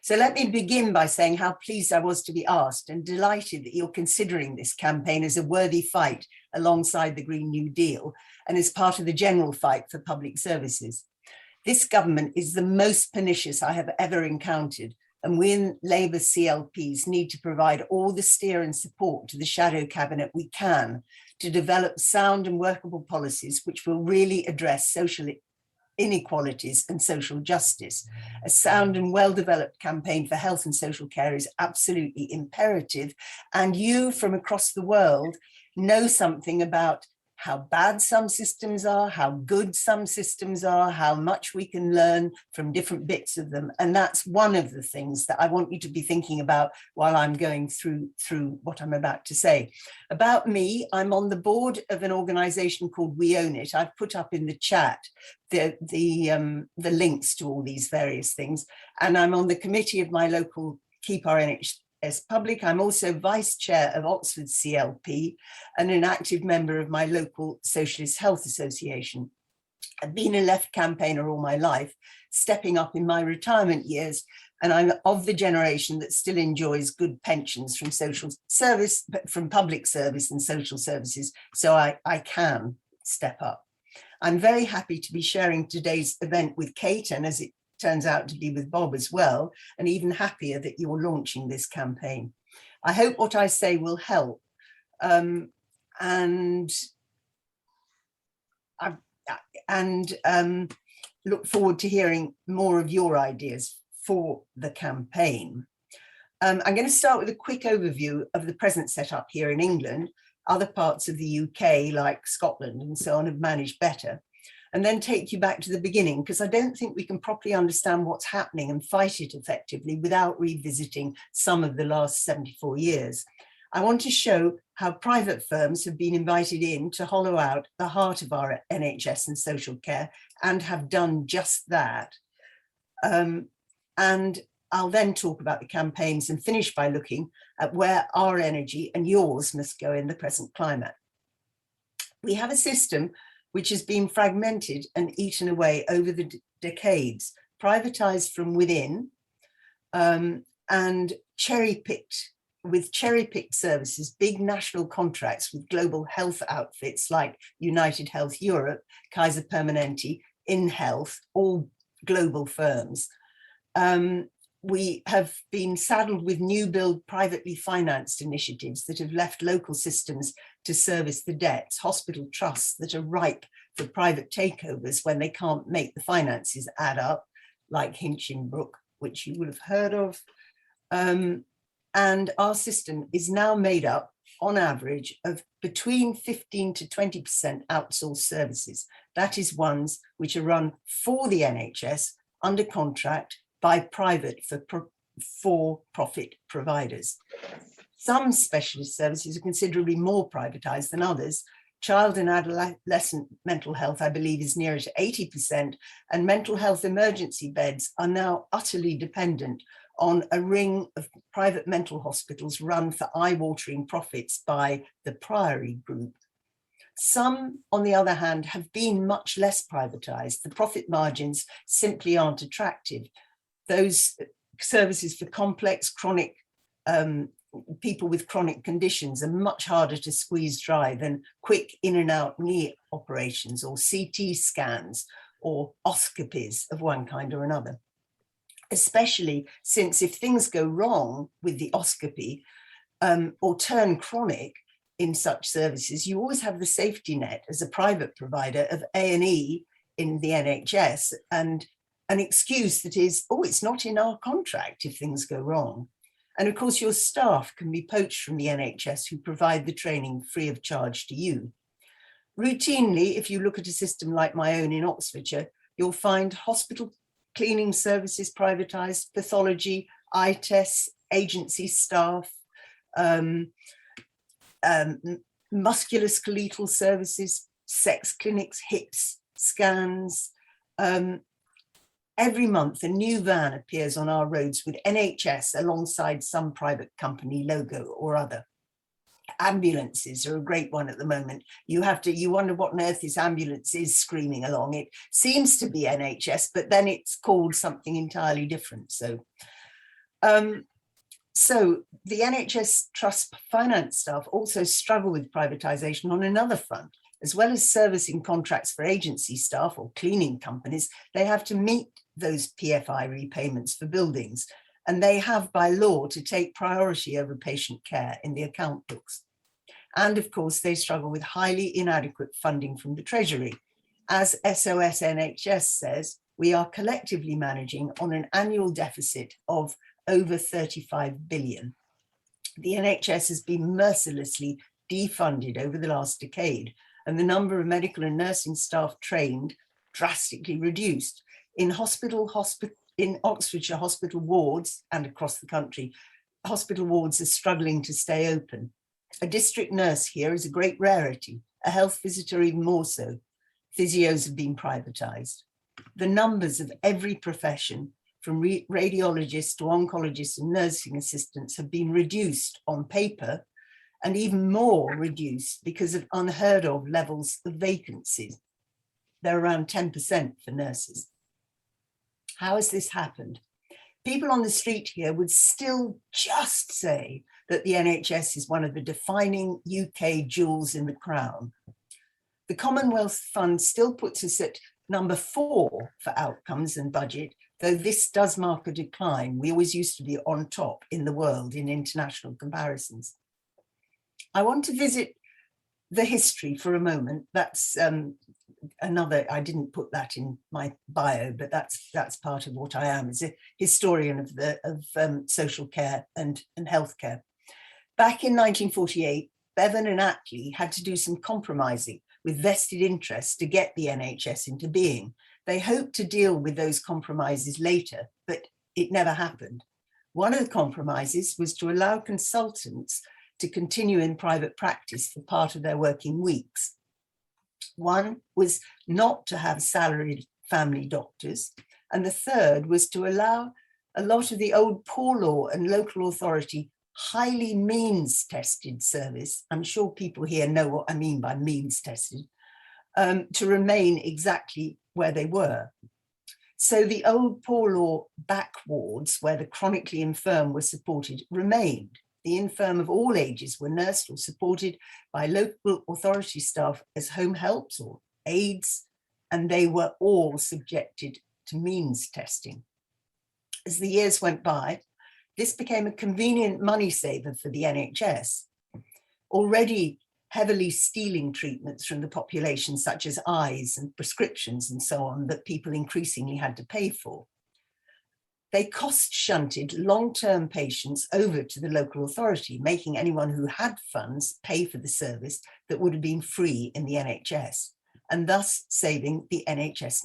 So let me begin by saying how pleased I was to be asked and delighted that you're considering this campaign as a worthy fight alongside the Green New Deal and as part of the general fight for public services. This government is the most pernicious I have ever encountered, and we in Labour CLPs need to provide all the steer and support to the shadow cabinet we can to develop sound and workable policies which will really address social inequalities and social justice. A sound and well-developed campaign for health and social care is absolutely imperative, and you from across the world know something about how bad some systems are, how good some systems are, how much we can learn from different bits of them. And that's one of the things that I want you to be thinking about while I'm going through what I'm about to say. About me, I'm on the board of an organization called We Own It. I've put up in the chat the links to all these various things. And I'm on the committee of my local Keep Our NHS Public. I'm also vice chair of Oxford CLP and an active member of my local Socialist Health Association. I've been a left campaigner all my life, stepping up in my retirement years, and I'm of the generation that still enjoys good pensions from social service, from public service and social services, so I can step up. I'm very happy to be sharing today's event with Kate, and as it turns out to be with Bob as well, and even happier that you're launching this campaign. I hope what I say will help, and look forward to hearing more of your ideas for the campaign. I'm going to start with a quick overview of the present setup here in England. Other parts of the UK, like Scotland and so on, have managed better, and then take you back to the beginning, because I don't think we can properly understand what's happening and fight it effectively without revisiting some of the last 74 years. I want to show how private firms have been invited in to hollow out the heart of our NHS and social care, and have done just that. And I'll then talk about the campaigns and finish by looking at where our energy and yours must go in the present climate. We have a system which has been fragmented and eaten away over the decades, privatized from within, and cherry-picked services, big national contracts with global health outfits like United Health Europe, Kaiser Permanente, InHealth, all global firms. We have been saddled with new build privately financed initiatives that have left local systems to service the debts, hospital trusts that are ripe for private takeovers when they can't make the finances add up, like Hinchinbrook, which you will have heard of. And our system is now made up, on average, of between 15 to 20% outsourced services. That is ones which are run for the NHS under contract by private for-profit providers. Some specialist services are considerably more privatized than others. Child and adolescent mental health, I believe, is nearer to 80%, and mental health emergency beds are now utterly dependent on a ring of private mental hospitals run for eye-watering profits by the Priory Group. Some, on the other hand, have been much less privatized. The profit margins simply aren't attractive. Those services for complex chronic people with chronic conditions are much harder to squeeze dry than quick in and out knee operations or CT scans or oscopies of one kind or another. Especially since if things go wrong with the oscopy or turn chronic in such services, you always have the safety net as a private provider of A&E in the NHS, and an excuse that is, oh, it's not in our contract if things go wrong. And of course, your staff can be poached from the NHS who provide the training free of charge to you. Routinely, if you look at a system like my own in Oxfordshire, you'll find hospital cleaning services privatised, pathology, eye tests, agency staff, musculoskeletal services, sex clinics, hips, scans. Every month, a new van appears on our roads with NHS alongside some private company logo or other. Ambulances are a great one at the moment. You wonder what on earth this ambulance is screaming along. It seems to be NHS, but then it's called something entirely different. So So the NHS Trust finance staff also struggle with privatisation on another front. As well as servicing contracts for agency staff or cleaning companies, they have to meet those PFI repayments for buildings, and they have by law to take priority over patient care in the account books. And of course, they struggle with highly inadequate funding from the Treasury. As SOS NHS says, we are collectively managing on an annual deficit of over 35 billion. The NHS has been mercilessly defunded over the last decade, and the number of medical and nursing staff trained drastically reduced. In Oxfordshire hospital wards and across the country, hospital wards are struggling to stay open. A district nurse here is a great rarity, a health visitor even more so. Physios have been privatised. The numbers of every profession, from radiologists to oncologists and nursing assistants, have been reduced on paper, and even more reduced because of unheard of levels of vacancies. They're around 10% for nurses. How has this happened? People on the street here would still just say that the NHS is one of the defining UK jewels in the crown. The Commonwealth Fund still puts us at number 4 for outcomes and budget, though this does mark a decline. We always used to be on top in the world in international comparisons. I want to visit the history for a moment. That's another, I didn't put that in my bio, but that's part of what I am, as a historian of social care and healthcare. Back in 1948, Bevan and Attlee had to do some compromising with vested interests to get the NHS into being. They hoped to deal with those compromises later, but it never happened. One of the compromises was to allow consultants to continue in private practice for part of their working weeks. One was not to have salaried family doctors, and the third was to allow a lot of the old poor law and local authority highly means tested service, I'm sure people here know what I mean by means tested, to remain exactly where they were. So the old poor law back wards where the chronically infirm were supported remained. The infirm of all ages were nursed or supported by local authority staff as home helps or aides, and they were all subjected to means testing. As the years went by, this became a convenient money saver for the NHS, already heavily stealing treatments from the population, such as eyes and prescriptions and so on, that people increasingly had to pay for. They cost shunted long-term patients over to the local authority, making anyone who had funds pay for the service that would have been free in the NHS, and thus saving the NHS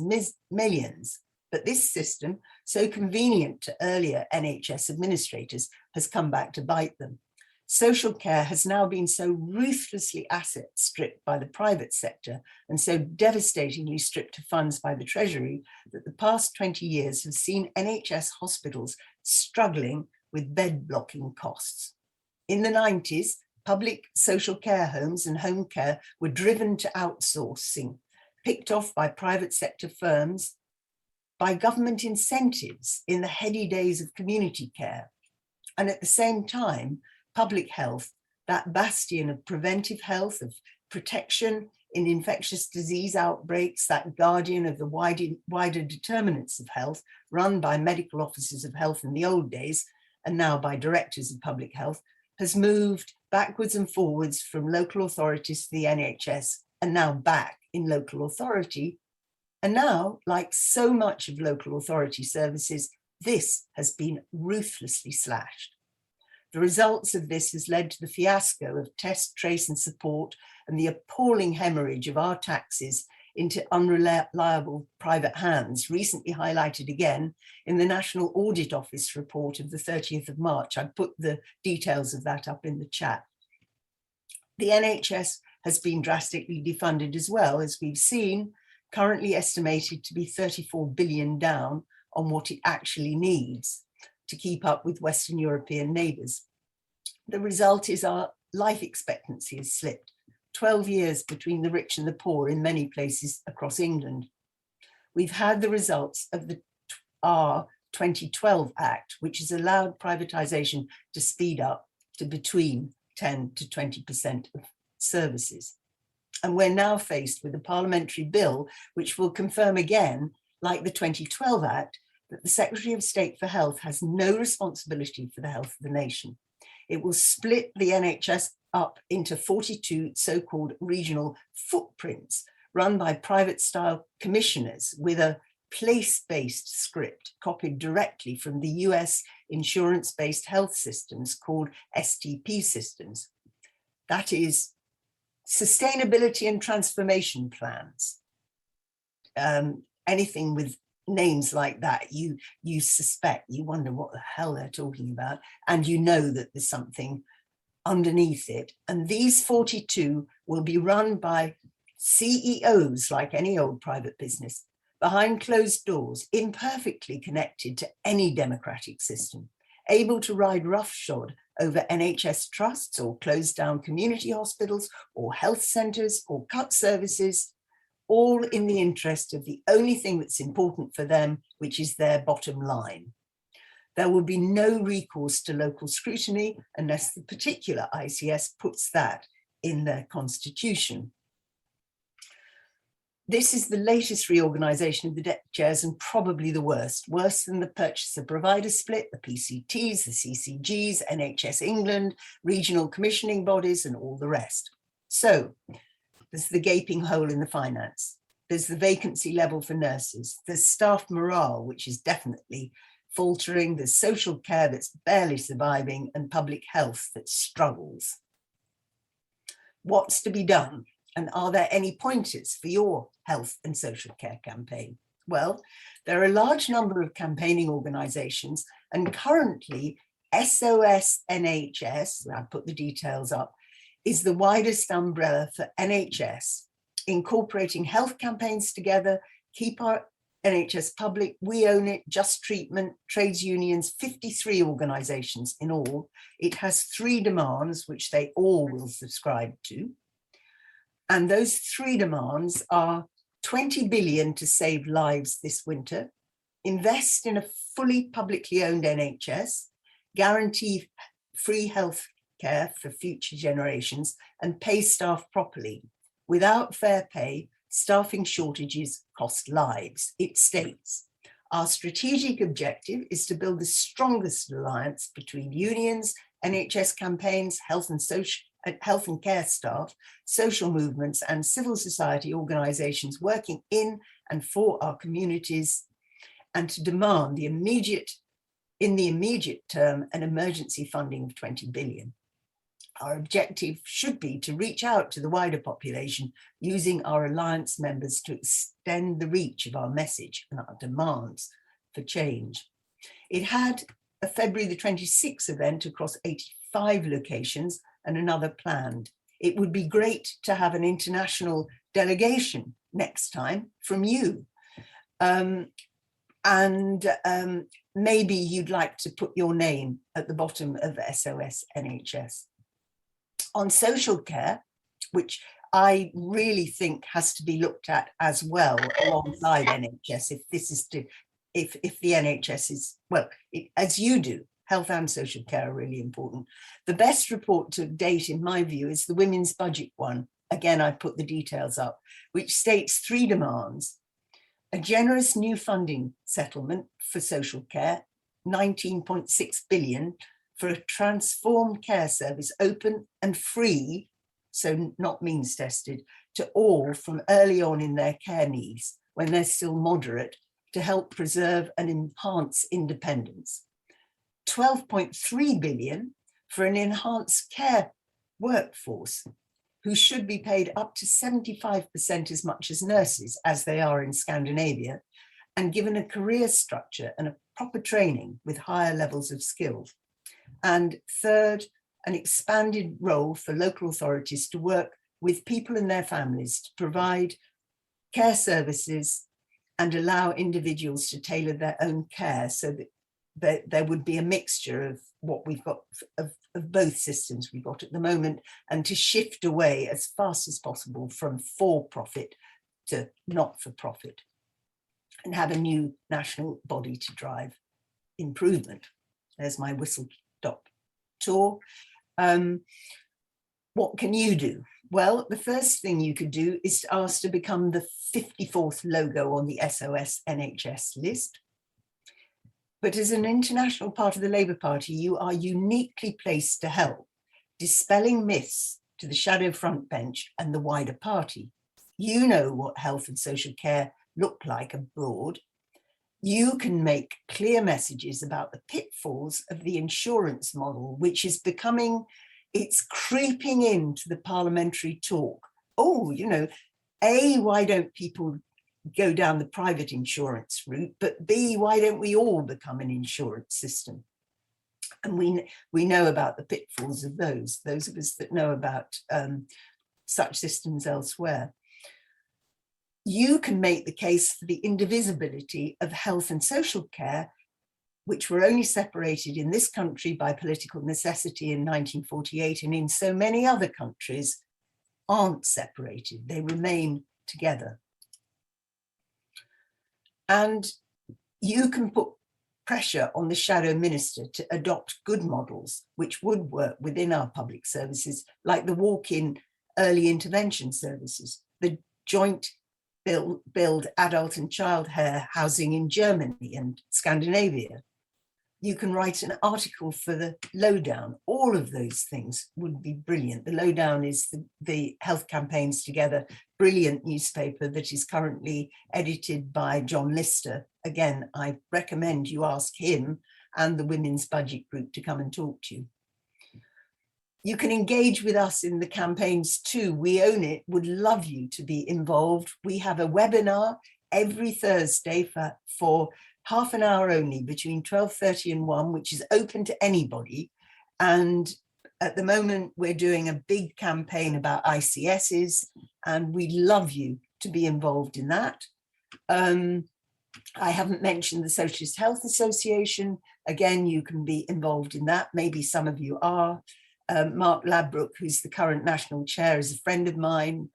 millions. But this system, so convenient to earlier NHS administrators, has come back to bite them. Social care has now been so ruthlessly asset stripped by the private sector and so devastatingly stripped of funds by the Treasury that the past 20 years have seen NHS hospitals struggling with bed blocking costs. In the 90s, public social care homes and home care were driven to outsourcing, picked off by private sector firms, by government incentives in the heady days of community care. And at the same time, public health, that bastion of preventive health, of protection in infectious disease outbreaks, that guardian of the wider determinants of health, run by medical officers of health in the old days, and now by directors of public health, has moved backwards and forwards from local authorities to the NHS, and now back in local authority. And now, like so much of local authority services, this has been ruthlessly slashed. The results of this has led to the fiasco of test, trace and support and the appalling hemorrhage of our taxes into unreliable private hands, recently highlighted again in the National Audit Office report of the 30th of March. I put the details of that up in the chat. The NHS has been drastically defunded as well, as we've seen, currently estimated to be 34 billion down on what it actually needs to keep up with Western European neighbours. The result is our life expectancy has slipped, 12 years between the rich and the poor in many places across England. We've had the results of our 2012 Act, which has allowed privatisation to speed up to between 10 to 20% of services. And we're now faced with a parliamentary bill which will confirm again, like the 2012 Act, that the Secretary of State for Health has no responsibility for the health of the nation. It will split the NHS up into 42 so-called regional footprints run by private-style commissioners with a place-based script copied directly from the US insurance-based health systems called STP systems. That is sustainability and transformation plans. Anything with names like that, you suspect, you wonder what the hell they're talking about, and you know that there's something underneath it. And these 42 will be run by CEOs like any old private business, behind closed doors, imperfectly connected to any democratic system, able to ride roughshod over NHS trusts or close down community hospitals or health centres or cut services, all in the interest of the only thing that's important for them, which is their bottom line. There will be no recourse to local scrutiny unless the particular ICS puts that in their constitution. This is the latest reorganisation of the deputy chairs and probably the worst, worse than the purchaser provider split, the PCTs, the CCGs, NHS England, regional commissioning bodies and all the rest. So there's the gaping hole in the finance. There's the vacancy level for nurses. There's staff morale, which is definitely faltering. There's social care that's barely surviving and public health that struggles. What's to be done? And are there any pointers for your health and social care campaign? Well, there are a large number of campaigning organisations, and currently SOS NHS, I put the details up, is the widest umbrella for NHS, incorporating health campaigns together, Keep Our NHS Public, We Own It, Just Treatment, trades unions, 53 organisations in all. It has 3 demands, which they all will subscribe to. And those 3 demands are 20 billion to save lives this winter, invest in a fully publicly owned NHS, guarantee free health care for future generations, and pay staff properly. Without fair pay, staffing shortages cost lives. It states, our strategic objective is to build the strongest alliance between unions, NHS campaigns, health and care staff, social movements and civil society organisations working in and for our communities, and to demand in the immediate term an emergency funding of 20 billion. Our objective should be to reach out to the wider population using our alliance members to extend the reach of our message and our demands for change. It had a February the 26th event across 85 locations and another planned. It would be great to have an international delegation next time from you. Maybe you'd like to put your name at the bottom of SOS NHS. On social care, which I really think has to be looked at as well alongside NHS, if the NHS is, well, as you do, health and social care are really important. The best report to date, in my view, is the women's budget one. Again, I put the details up, which states 3 demands: a generous new funding settlement for social care, 19.6 billion for a transformed care service, open and free, so not means tested, to all from early on in their care needs when they're still moderate, to help preserve and enhance independence. 12.3 billion for an enhanced care workforce who should be paid up to 75% as much as nurses, as they are in Scandinavia, and given a career structure and a proper training with higher levels of skill. And third, an expanded role for local authorities to work with people and their families to provide care services and allow individuals to tailor their own care, so that there would be a mixture of what we've got of both systems we've got at the moment, and to shift away as fast as possible from for-profit to not-for-profit, and have a new national body to drive improvement. There's my whistle-stop tour. What can you do? Well, the first thing you could do is to ask to become the 54th logo on the SOS NHS list. But as an international part of the Labour Party, you are uniquely placed to help, dispelling myths to the shadow front bench and the wider party. You know what health and social care look like abroad. You can make clear messages about the pitfalls of the insurance model, which is becoming, it's creeping into the parliamentary talk. Oh, you know, A, why don't people go down the private insurance route, but B, why don't we all become an insurance system? And we know about the pitfalls of those of us that know about such systems elsewhere. You can make the case for the indivisibility of health and social care, which were only separated in this country by political necessity in 1948, and in so many other countries aren't separated, they remain together. And you can put pressure on the shadow minister to adopt good models which would work within our public services, like the walk-in early intervention services, the joint build adult and child care housing in Germany and Scandinavia. You can write an article for the lowdown. All of those things would be brilliant. The lowdown is the Health Campaigns Together, brilliant newspaper that is currently edited by John Lister. Again, I recommend you ask him and the Women's Budget Group to come and talk to you. You can engage with us in the campaigns too. We Own It would love you to be involved. We have a webinar every Thursday for half an hour only, between 12:30 and 1, which is open to anybody. And at the moment, we're doing a big campaign about ICSs, and we'd love you to be involved in that. I haven't mentioned the Socialist Health Association. Again, you can be involved in that. Maybe some of you are. Mark Ladbroke, who's the current national chair, is a friend of mine.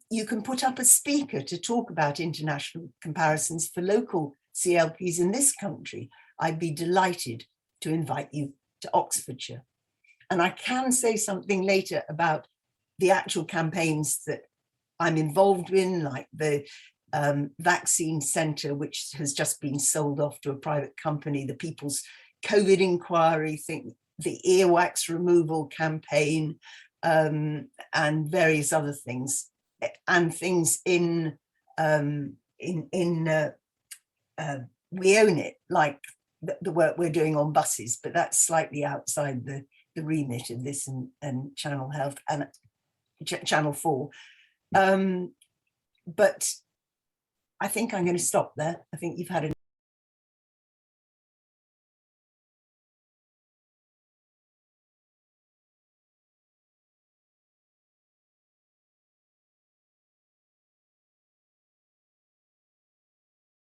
You can put up a speaker to talk about international comparisons for local CLPs in this country. I'd be delighted to invite you to Oxfordshire. And I can say something later about the actual campaigns that I'm involved in, like the vaccine centre, which has just been sold off to a private company, the People's COVID Inquiry, the earwax removal campaign, and various other things, and things in We Own It, like the work we're doing on buses, but that's slightly outside the remit of this and Channel Health and Channel 4. But I think I'm going to stop there. I think you've had enough.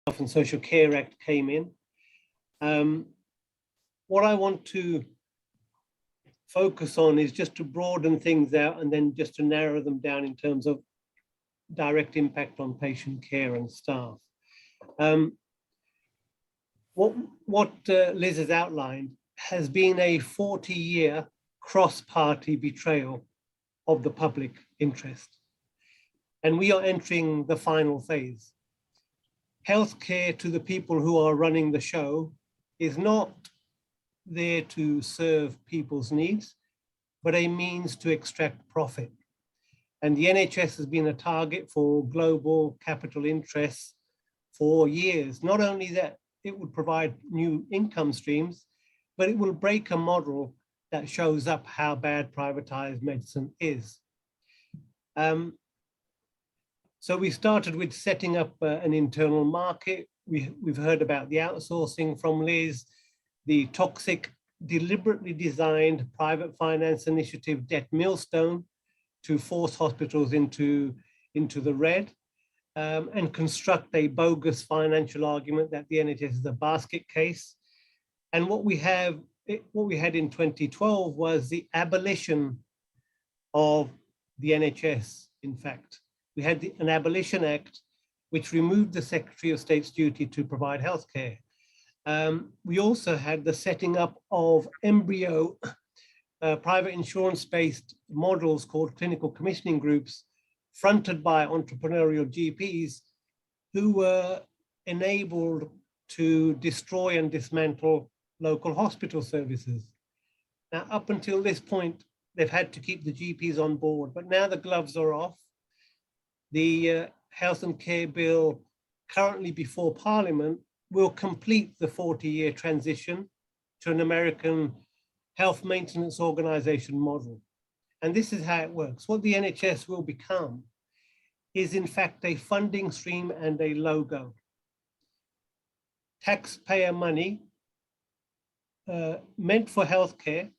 Health and Social Care Act came in. What I want to focus on is just to broaden things out and then just to narrow them down in terms of direct impact on patient care and staff. What Liz has outlined has been a 40-year cross-party betrayal of the public interest. And we are entering the final phase. Healthcare to the people who are running the show is not there to serve people's needs, but a means to extract profit. And the NHS has been a target for global capital interests for years. Not only that it would provide new income streams, but it will break a model that shows up how bad privatized medicine is. So we started with setting up an internal market. We've heard about the outsourcing from Liz, the toxic, deliberately designed private finance initiative debt millstone to force hospitals into the red and construct a bogus financial argument that the NHS is a basket case. And what we had in 2012 was the abolition of the NHS, in fact. We had an Abolition Act which removed the Secretary of State's duty to provide healthcare. We also had the setting up of embryo private insurance-based models called clinical commissioning groups, fronted by entrepreneurial GPs who were enabled to destroy and dismantle local hospital services. Now, up until this point, they've had to keep the GPs on board, but now the gloves are off. The Health and Care Bill currently before Parliament will complete the 40-year transition to an American health maintenance organization model. And this is how it works. What the NHS will become is in fact a funding stream and a logo. Taxpayer money meant for healthcare,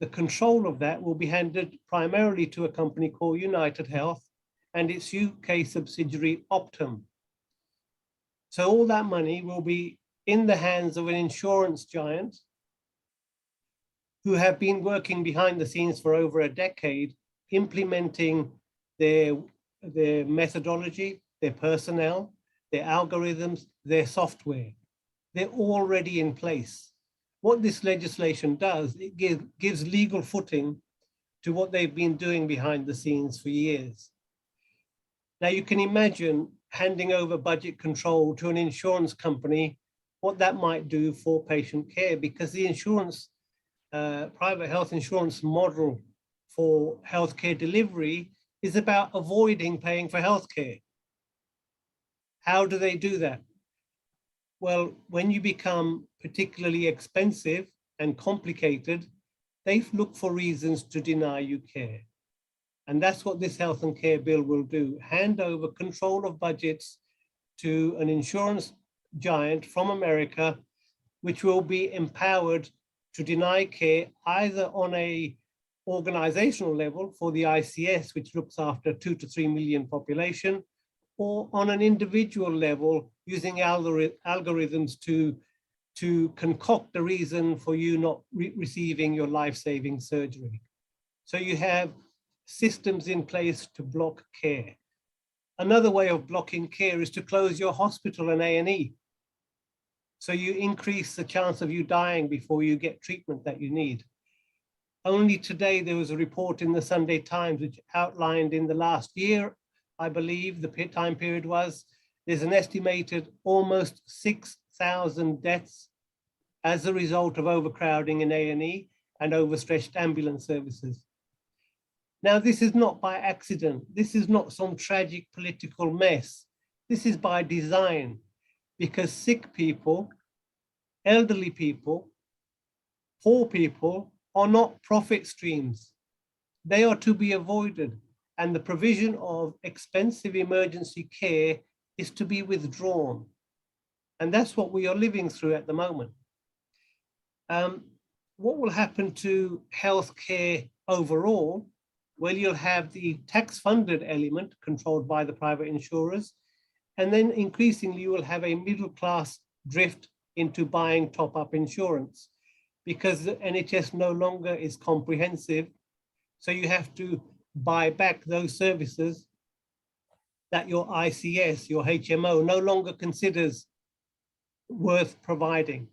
the control of that will be handed primarily to a company called United Health and its UK subsidiary Optum. So all that money will be in the hands of an insurance giant who have been working behind the scenes for over a decade, implementing their methodology, their personnel, their algorithms, their software. They're already in place. What this legislation does, it gives legal footing to what they've been doing behind the scenes for years. Now you can imagine handing over budget control to an insurance company, what that might do for patient care, because the insurance, private health insurance model for healthcare delivery is about avoiding paying for healthcare. How do they do that? Well, when you become particularly expensive and complicated, they look for reasons to deny you care. And that's what this Health and Care Bill will do, hand over control of budgets to an insurance giant from America, which will be empowered to deny care either on a organizational level for the ICS, which looks after 2 to 3 million population, or on an individual level using algorithms to concoct a reason for you not receiving your life-saving surgery. So you have systems in place to block care. Another way of blocking care is to close your hospital and A&E. So you increase the chance of you dying before you get treatment that you need. Only today there was a report in the Sunday Times which outlined in the last year, I believe the time period was, there's an estimated almost 6,000 deaths as a result of overcrowding in A&E and overstretched ambulance services. Now, this is not by accident. This is not some tragic political mess. This is by design, because sick people, elderly people, poor people are not profit streams. They are to be avoided, and the provision of expensive emergency care is to be withdrawn. And that's what we are living through at the moment. What will happen to healthcare overall? Well, you'll have the tax-funded element controlled by the private insurers, and then increasingly you will have a middle-class drift into buying top-up insurance because the NHS no longer is comprehensive. So you have to buy back those services that your ICS, your HMO, no longer considers worth providing.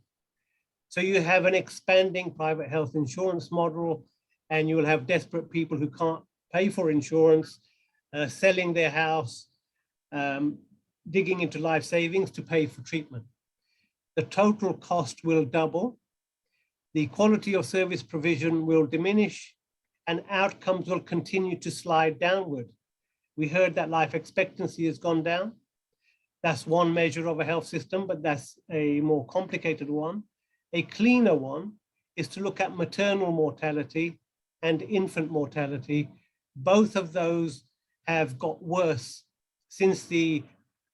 So you have an expanding private health insurance model, and you will have desperate people who can't pay for insurance, selling their house, digging into life savings to pay for treatment. The total cost will double. The quality of service provision will diminish, and outcomes will continue to slide downward. We heard that life expectancy has gone down. That's one measure of a health system, but that's a more complicated one. A cleaner one is to look at maternal mortality and infant mortality. Both of those have got worse since the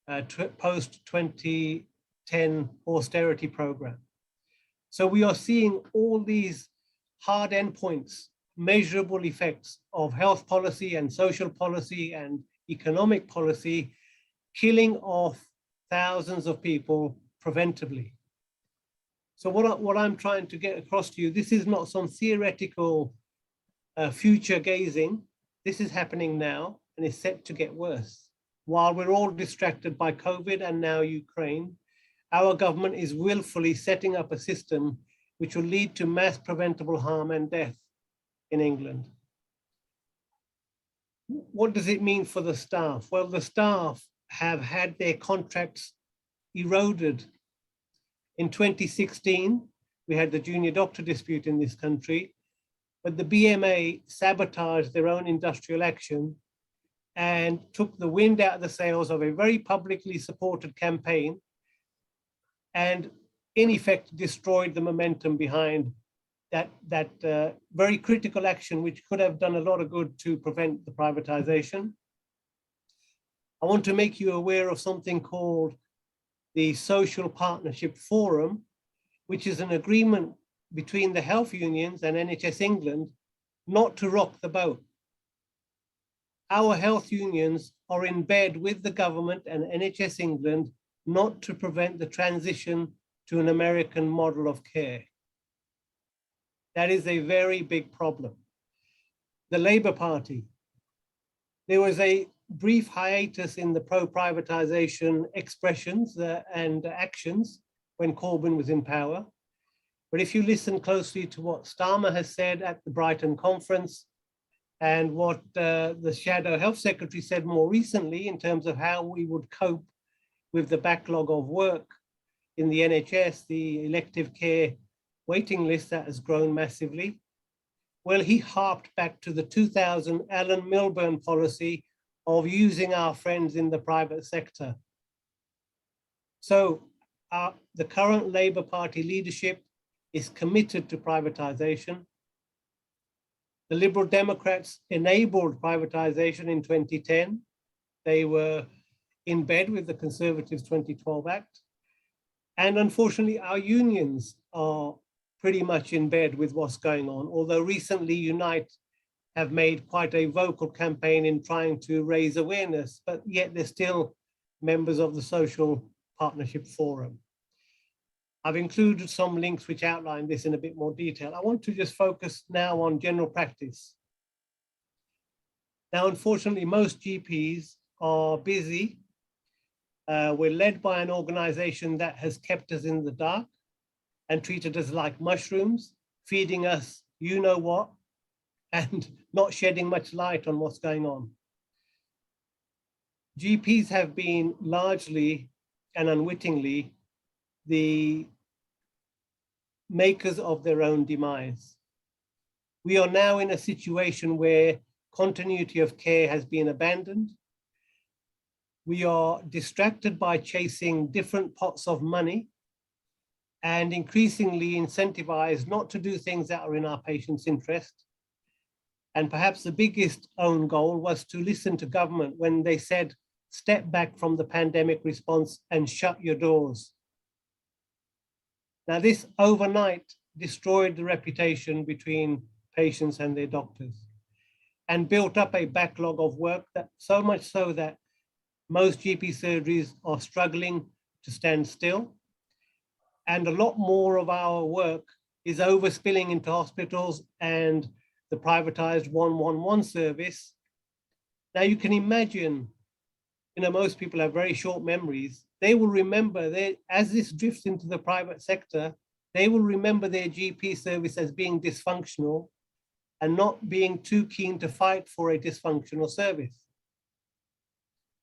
post-2010 austerity program. So we are seeing all these hard endpoints, measurable effects of health policy and social policy and economic policy killing off thousands of people preventively. So what I'm trying to get across to you, this is not some theoretical future gazing. This is happening now and is set to get worse. While we're all distracted by COVID and now Ukraine, our government is willfully setting up a system which will lead to mass preventable harm and death in England. What does it mean for the staff? Well, the staff have had their contracts eroded. In 2016, we had the junior doctor dispute in this country, but the BMA sabotaged their own industrial action and took the wind out of the sails of a very publicly supported campaign, and in effect destroyed the momentum behind that very critical action, which could have done a lot of good to prevent the privatization. I want to make you aware of something called the Social Partnership Forum, which is an agreement between the health unions and NHS England not to rock the boat. Our health unions are in bed with the government and NHS England not to prevent the transition to an American model of care. That is a very big problem. The Labour Party. There was a brief hiatus in the pro-privatization expressions and actions when Corbyn was in power. But if you listen closely to what Starmer has said at the Brighton conference and what the Shadow Health Secretary said more recently in terms of how we would cope with the backlog of work in the NHS, the elective care waiting list that has grown massively, well, he harped back to the 2000 Alan Milburn policy of using our friends in the private sector. So the current Labour Party leadership is committed to privatization. The Liberal Democrats enabled privatization in 2010. They were in bed with the Conservatives' 2012 Act. And unfortunately, our unions are pretty much in bed with what's going on, although recently Unite have made quite a vocal campaign in trying to raise awareness, but yet they're still members of the Social Partnership Forum. I've included some links which outline this in a bit more detail. I want to just focus now on general practice. Now, unfortunately, most GPs are busy. We're led by an organization that has kept us in the dark and treated us like mushrooms, feeding us you know what, and not shedding much light on what's going on. GPs have been largely and unwittingly the makers of their own demise. We are now in a situation where continuity of care has been abandoned. We are distracted by chasing different pots of money and increasingly incentivized not to do things that are in our patients' interest. And perhaps the biggest own goal was to listen to government when they said, step back from the pandemic response and shut your doors. Now, this overnight destroyed the reputation between patients and their doctors and built up a backlog of work, that so much so that most GP surgeries are struggling to stand still. And a lot more of our work is overspilling into hospitals and the privatized 111 service. Now you can imagine, most people have very short memories. They will remember as this drifts into the private sector, they will remember their GP service as being dysfunctional and not being too keen to fight for a dysfunctional service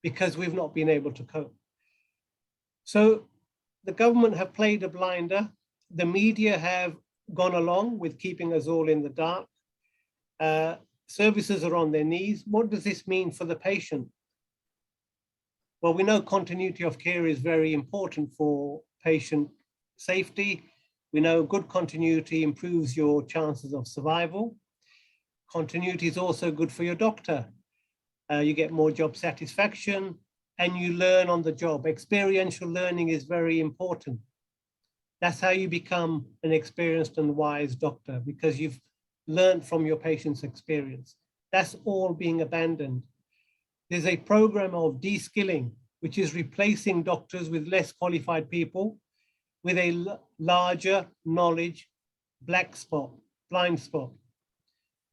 because we've not been able to cope. So the government have played a blinder. The media have gone along with keeping us all in the dark. Services are on their knees. What does this mean for the patient? Well, we know continuity of care is very important for patient safety. We know good continuity improves your chances of survival. Continuity is also good for your doctor. You get more job satisfaction and you learn on the job. Experiential learning is very important. That's how you become an experienced and wise doctor, because you've learned from your patient's experience. That's all being abandoned. There's a program of DeSkilling, which is replacing doctors with less qualified people with a larger knowledge blind spot.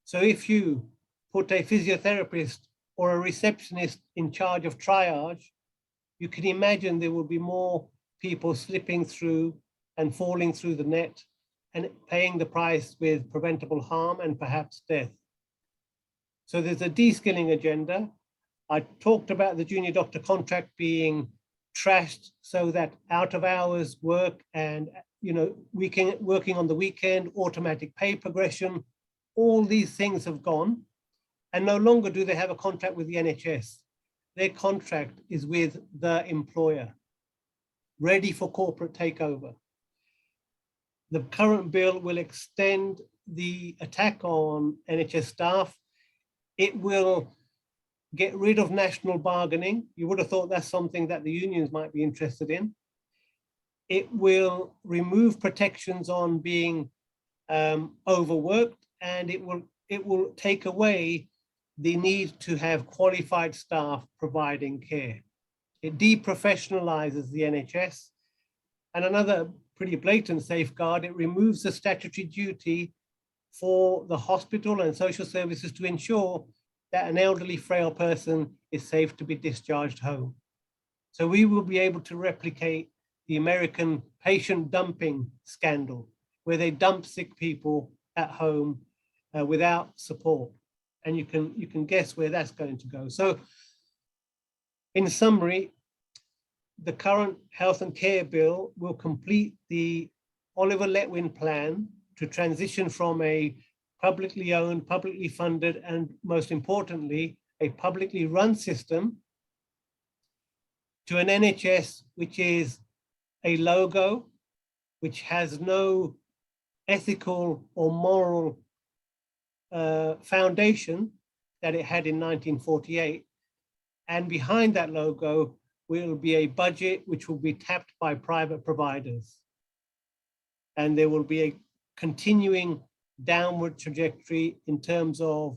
So if you put a physiotherapist or a receptionist in charge of triage, you can imagine there will be more people slipping through and falling through the net and paying the price with preventable harm and perhaps death. So there's a de-skilling agenda. I talked about the junior doctor contract being trashed so that out of hours work and working on the weekend, automatic pay progression, all these things have gone. And no longer do they have a contract with the NHS. Their contract is with the employer, ready for corporate takeover. The current bill will extend the attack on NHS staff. It will get rid of national bargaining. You would have thought that's something that the unions might be interested in. It will remove protections on being overworked, and it will take away the need to have qualified staff providing care. It deprofessionalizes the NHS. And another pretty blatant safeguard, it removes the statutory duty for the hospital and social services to ensure that an elderly, frail person is safe to be discharged home. So we will be able to replicate the American patient dumping scandal, where they dump sick people at home without support. And you can guess where that's going to go. So in summary, the current health and care bill will complete the Oliver Letwin plan to transition from a publicly owned, publicly funded, and most importantly, a publicly run system to an NHS which is a logo, which has no ethical or moral foundation that it had in 1948. And behind that logo will be a budget which will be tapped by private providers. And there will be a continuing downward trajectory in terms of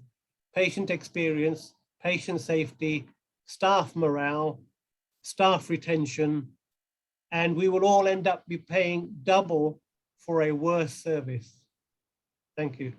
patient experience, patient safety, staff morale, staff retention, and we will all end up be paying double for a worse service. Thank you.